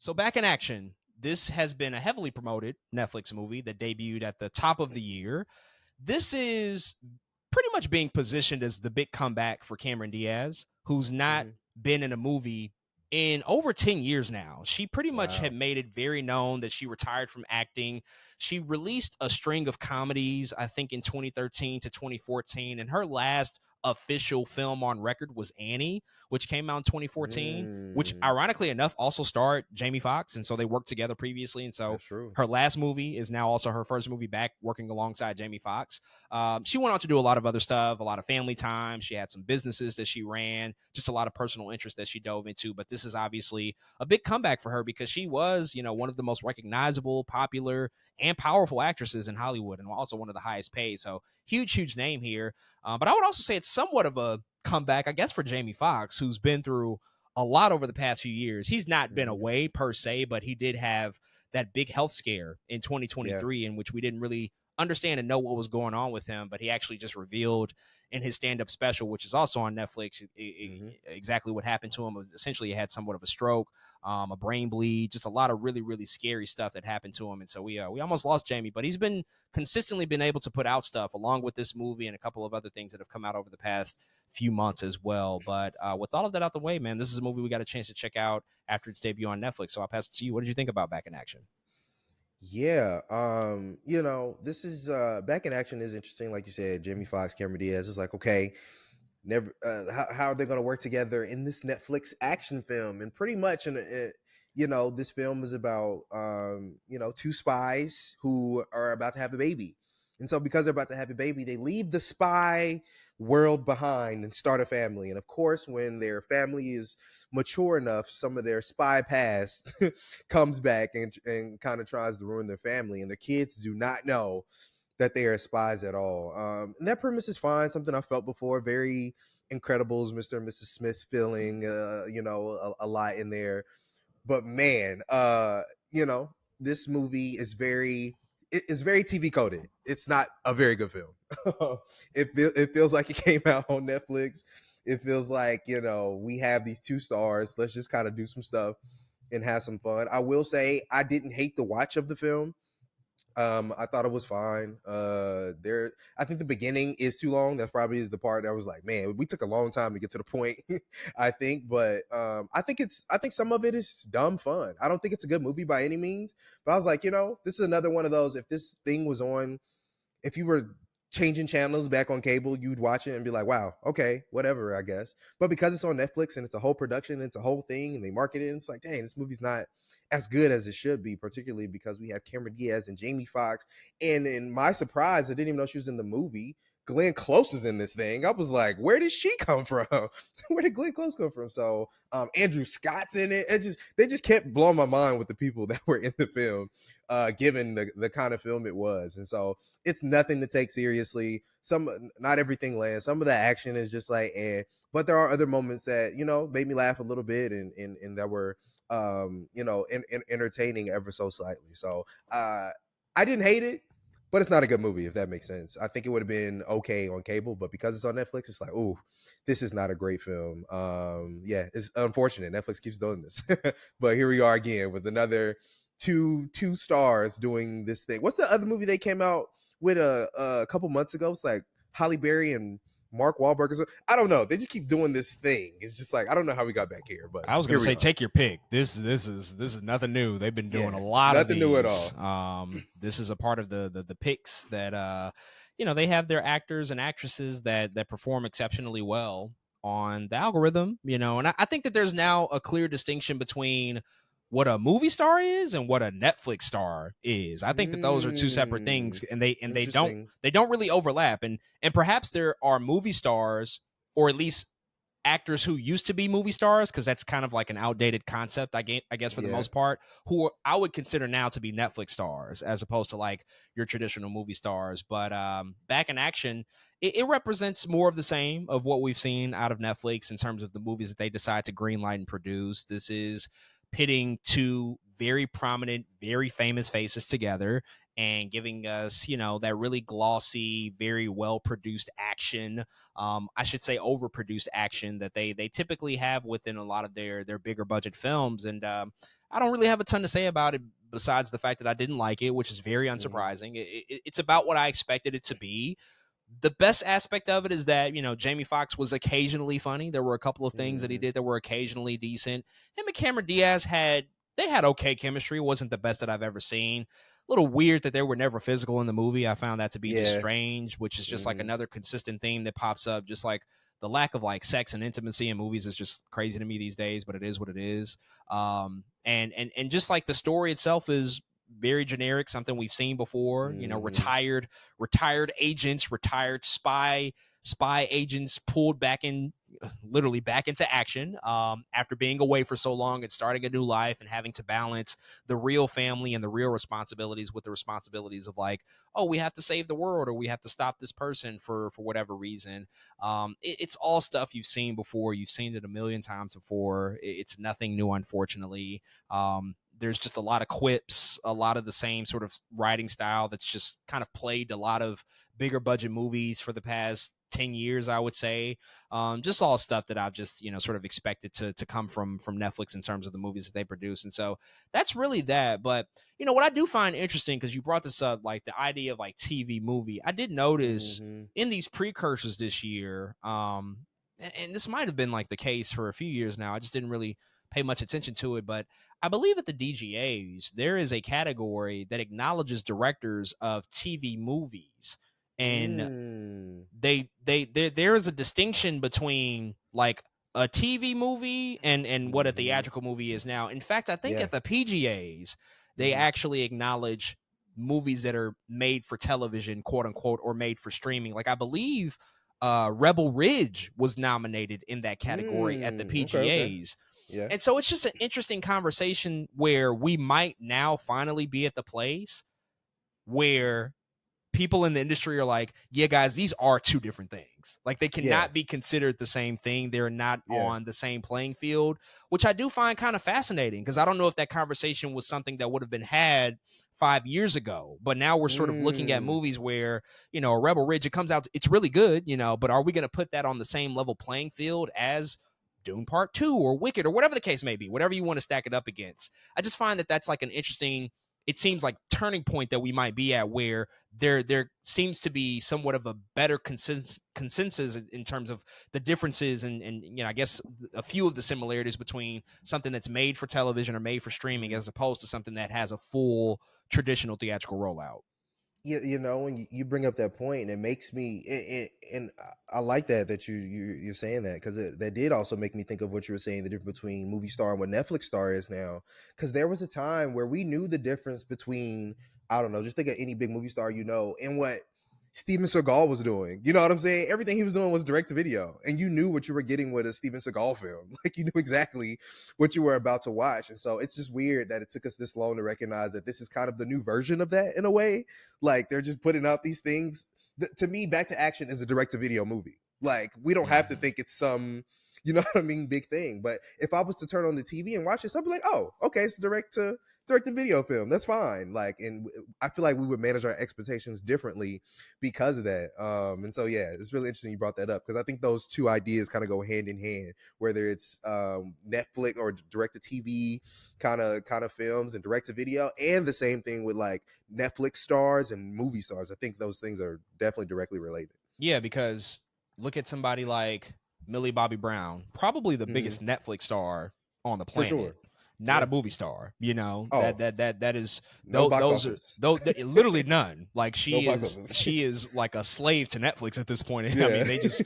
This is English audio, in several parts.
So Back in Action. This has been a heavily promoted Netflix movie that debuted at the top of the year. This is pretty much being positioned as the big comeback for Cameron Diaz, who's not Hmm. been in a movie in over 10 years now. She pretty much had Wow. made it very known that she retired from acting. She released a string of comedies, I think in 2013 to 2014, and her last official film on record was Annie, which came out in 2014, which Mm, ironically enough also starred Jamie Foxx, and so they worked together previously, and so that's true. her last movie is now also her first movie back working alongside Jamie Foxx. She went on to do a lot of other stuff, a lot of family time. She had some businesses that she ran, just a lot of personal interests that she dove into. But this is obviously a big comeback for her because she was, one of the most recognizable, popular, and powerful actresses in Hollywood, and also one of the highest paid. So huge, huge name here. But I would also say it's somewhat of a comeback, I guess, for Jamie Foxx, who's been through a lot over the past few years. He's not been Hmm. away per se, but he did have that big health scare in Yeah. 2023 in which we didn't really understand and know what was going on with him, but he actually just revealed in his stand-up special, which is also on Netflix, Hmm. exactly what happened to him. Essentially, he had somewhat of a stroke, a brain bleed, just a lot of really, really scary stuff that happened to him. And so we almost lost Jamie, but he's been consistently been able to put out stuff along with this movie and a couple of other things that have come out over the past few months as well. But with all of that out the way, man, this is a movie we got a chance to check out after its debut on Netflix. So I'll pass it to you. What did you think about Back in Action? Yeah. This is Back in Action is interesting. Like you said, Jamie Foxx, Cameron Diaz is like, okay, never how are they going to work together in this Netflix action film? And pretty much this film is about two spies who are about to have a baby. And so because they're about to have a baby, they leave the spy world behind and start a family. And of course, when their family is mature enough, some of their spy past comes back and kind of tries to ruin their family, and the kids do not know that they are spies at all. And that premise is fine. Something I felt before. Very Incredibles, Mr. and Mrs. Smith feeling, a lot in there. But man, this movie is it's very TV coded. It's not a very good film. It feels like it came out on Netflix. It feels like we have these two stars. Let's just kind of do some stuff and have some fun. I will say I didn't hate the watch of the film. I thought it was fine. I think the beginning is too long. That probably is the part that I was like, man, we took a long time to get to the point. I think, but I think some of it is dumb fun. I don't think it's a good movie by any means, but I was like, this is another one of those. If this thing was on, if you were changing channels back on cable, you'd watch it and be like, wow, okay, whatever, I guess. But because it's on Netflix and it's a whole production, it's a whole thing, and they market it, and it's like, dang, this movie's not as good as it should be, particularly because we have Cameron Diaz and Jamie Foxx. And in my surprise, I didn't even know she was in the movie. Glenn Close is in this thing. I was like, where did she come from? Where did Glenn Close come from? So Andrew Scott's in it. They just kept blowing my mind with the people that were in the film, given the kind of film it was. And so it's nothing to take seriously. Not everything lands. Some of the action is just like, but there are other moments that made me laugh a little bit and that were entertaining ever so slightly. So I didn't hate it, but it's not a good movie if that makes sense. I think it would have been okay on cable, but because it's on Netflix, it's like, oh, this is not a great film. Yeah, it's unfortunate. Netflix keeps doing this, but here we are again with another two stars doing this thing. What's the other movie they came out with a couple months ago? It's like Halle Berry and Mark Wahlberg. I don't know. They just keep doing this thing. It's just like I don't know how we got back here, but I was gonna here we say, are. take your pick. This is nothing new. They've been doing Yeah, a lot of nothing new at these. all. This is a part of the picks that they have their actors and actresses that perform exceptionally well on the algorithm. And I think that there's now a clear distinction between what a movie star is and what a Netflix star is. I think that those are two separate things, and they don't Interesting. they don't really overlap. And perhaps there are movie stars, or at least actors who used to be movie stars, because that's kind of like an outdated concept, I guess for the Yeah. most part, who I would consider now to be Netflix stars as opposed to like your traditional movie stars. But Back in Action, it represents more of the same of what we've seen out of Netflix in terms of the movies that they decide to greenlight and produce. This is pitting two very prominent, very famous faces together and giving us, that really glossy, very well produced action. I should say overproduced action that they typically have within a lot of their bigger budget films. And I don't really have a ton to say about it besides the fact that I didn't like it, which is very Mhm. unsurprising. It's about what I expected it to be. The best aspect of it is that, Jamie Foxx was occasionally funny. There were a couple of things that he Mhm. did that were occasionally decent. Him and Cameron Diaz had okay chemistry. It wasn't the best that I've ever seen. A little weird that they were never physical in the movie. I found that to be just Yeah. strange, which is just like Mhm. another consistent theme that pops up. Just like the lack of like sex and intimacy in movies is just crazy to me these days, but it is what it is. And just like the story itself is very generic, something we've seen before. Mhm. Retired agents, retired spy agents pulled back in, literally back into action after being away for so long and starting a new life and having to balance the real family and the real responsibilities with the responsibilities of like, oh, we have to save the world or we have to stop this person for whatever reason. It's all stuff you've seen before. You've seen it a million times before. It's nothing new, unfortunately. There's just a lot of quips, a lot of the same sort of writing style that's just kind of played a lot of bigger budget movies for the past 10 years, I would say. Just all stuff that I've just, sort of expected to come from Netflix in terms of the movies that they produce. And so that's really that. But, what I do find interesting, because you brought this up, like the idea of like TV movie, I did notice Mhm. in these precursors this year, and this might have been like the case for a few years now. I just didn't really pay much attention to it, but I believe at the DGAs there is a category that acknowledges directors of TV movies, and Mm. there is a distinction between like a TV movie and what a Mhm. theatrical movie is now. In fact, I think Yeah. at the PGAs they Mhm. actually acknowledge movies that are made for television, quote unquote, or made for streaming. Like I believe Rebel Ridge was nominated in that category at the Okay, okay. PGAs. Yeah. And so it's just an interesting conversation where we might now finally be at the place where people in the industry are like, yeah, guys, these are two different things. Like they Yeah. cannot be considered the same thing. They're not Yeah. on the same playing field, which I do find kind of fascinating because I don't know if that conversation was something that would have been had 5 years ago. But now we're sort of looking at Mm. movies where, a Rebel Ridge, it comes out, it's really good, but are we going to put that on the same level playing field as Dune Part 2 or Wicked or whatever the case may be, whatever you want to stack it up against? I just find that that's like an interesting, it seems like turning point that we might be at where there seems to be somewhat of a better consensus in terms of the differences and I guess a few of the similarities between something that's made for television or made for streaming Mhm. as opposed to something that has a full traditional theatrical rollout. When you bring up that point, and it makes me, and I like that you're saying that, because that did also make me think of what you were saying, the difference between movie star and what Netflix star is now. Because there was a time where we knew the difference between, I don't know, just think of any big movie star, and what Steven Seagal was doing. You know what I'm saying? Everything he was doing was direct to video, and you knew what you were getting with a Steven Seagal film. Like you knew exactly what you were about to watch. And so it's just weird that it took us this long to recognize that this is kind of the new version of that in a way. Like they're just putting out these things. To me, Back to Action is a direct to video movie. Like we don't have to Mm. think it's some, you know what I mean, big thing. But if I was to turn on the TV and watch it, I'd be like, oh, okay, it's direct to video film. That's fine. Like, and I feel like we would manage our expectations differently because of that. And so yeah, it's really interesting you brought that up, because I think those two ideas kind of go hand in hand, whether it's Netflix or direct to TV kind of films and direct to video, and the same thing with like Netflix stars and movie stars. I think those things are definitely directly related. Yeah, because look at somebody like Millie Bobby Brown, probably the Hmm. biggest Netflix star on the For planet, sure. not a Yeah. movie star. That Oh, that is no box those are office. those literally none. Like No she box is office. she is like a slave to Netflix at this point. I Yeah. mean, they just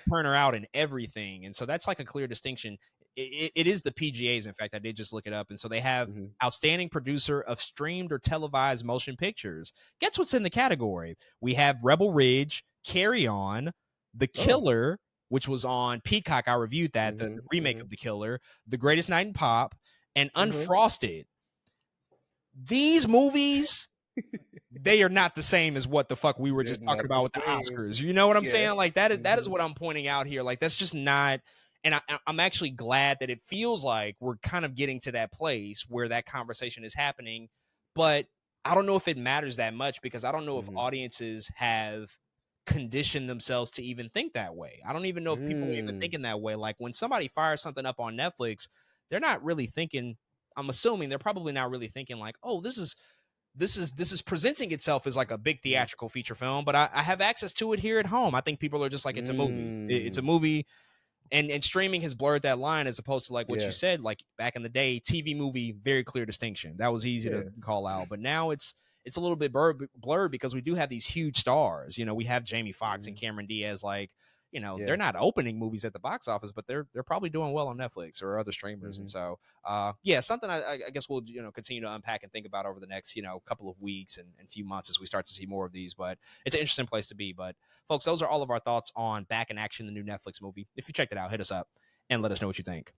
turn her out in everything, and so that's like a clear distinction. It is the PGAs. In fact, I did just look it up, and so they have Hmm. outstanding producer of streamed or televised motion pictures. Guess what's in the category? We have Rebel Ridge, Carry On, The Oh. Killer, which was on Peacock. I reviewed that, the Hmm. remake Hmm. of The Killer, The Greatest Night in Pop, and Hmm. Unfrosted. These movies, they are not the same as what the fuck we were They're just talking not the about with the same. Oscars. You know what I'm Yeah. saying? Like that is Hmm. what I'm pointing out here. Like that's just not. And I'm actually glad that it feels like we're kind of getting to that place where that conversation is happening. But I don't know if it matters that much because I don't know if Hmm. audiences have conditioned themselves to even think that way. I don't even know if people are even Mm. thinking that way. Like when somebody fires something up on Netflix, they're not really thinking, I'm assuming they're probably not really thinking like, oh, this is presenting itself as like a big Mm. theatrical feature film, but I have access to it here at home. I think people are just like, it's a movie. It's a Mm. movie, and streaming has blurred that line as opposed to like what you Yeah. said, like back in the day, TV movie, very clear distinction. That was easy to Yeah. call out, but now it's a little bit blurred because we do have these huge stars. We have Jamie Foxx and Mhm. Cameron Diaz. Like, they're Yeah. not opening movies at the box office, but they're probably doing well on Netflix or other streamers. And Mhm. so, yeah, something I guess we'll continue to unpack and think about over the next couple of weeks and few months as we start to see more of these. But it's an interesting place to be. But folks, those are all of our thoughts on Back in Action, the new Netflix movie. If you checked it out, hit us up and let us know what you think.